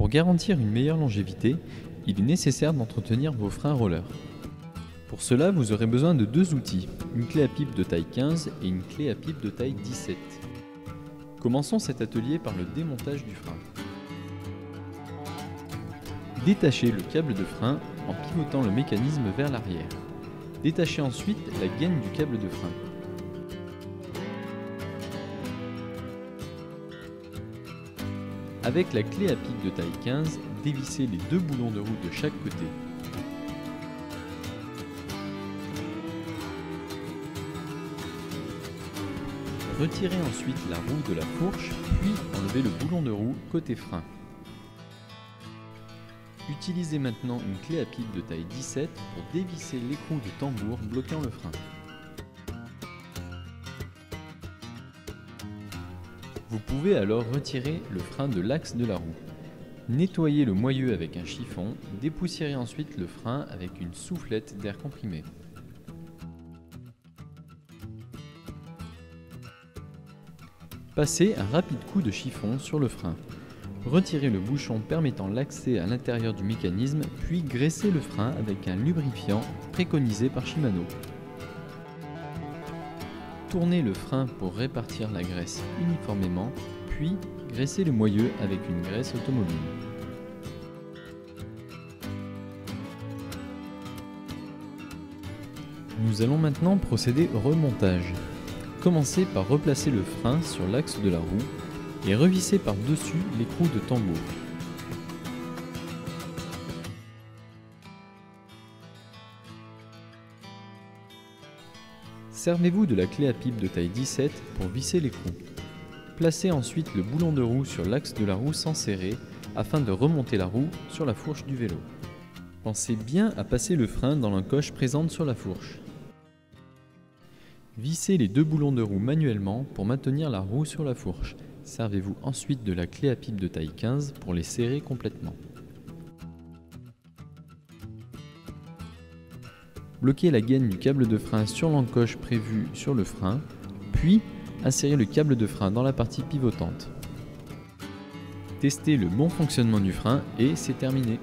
Pour garantir une meilleure longévité, il est nécessaire d'entretenir vos freins roller. Pour cela, vous aurez besoin de deux outils, une clé à pipe de taille 15 et une clé à pipe de taille 17. Commençons cet atelier par le démontage du frein. Détachez le câble de frein en pivotant le mécanisme vers l'arrière. Détachez ensuite la gaine du câble de frein. Avec la clé à pipe de taille 15, dévissez les deux boulons de roue de chaque côté. Retirez ensuite la roue de la fourche, puis enlevez le boulon de roue côté frein. Utilisez maintenant une clé à pipe de taille 17 pour dévisser l'écrou de tambour bloquant le frein. Vous pouvez alors retirer le frein de l'axe de la roue. Nettoyez le moyeu avec un chiffon, dépoussiérez ensuite le frein avec une soufflette d'air comprimé. Passez un rapide coup de chiffon sur le frein. Retirez le bouchon permettant l'accès à l'intérieur du mécanisme, puis graissez le frein avec un lubrifiant préconisé par Shimano. Tournez le frein pour répartir la graisse uniformément, puis graissez le moyeu avec une graisse automobile. Nous allons maintenant procéder au remontage. Commencez par replacer le frein sur l'axe de la roue et revissez par-dessus l'écrou de tambour. Servez-vous de la clé à pipe de taille 17 pour visser l'écrou. Placez ensuite le boulon de roue sur l'axe de la roue sans serrer afin de remonter la roue sur la fourche du vélo. Pensez bien à passer le frein dans l'encoche présente sur la fourche. Vissez les deux boulons de roue manuellement pour maintenir la roue sur la fourche. Servez-vous ensuite de la clé à pipe de taille 15 pour les serrer complètement. Bloquez la gaine du câble de frein sur l'encoche prévue sur le frein, puis insérez le câble de frein dans la partie pivotante. Testez le bon fonctionnement du frein et c'est terminé.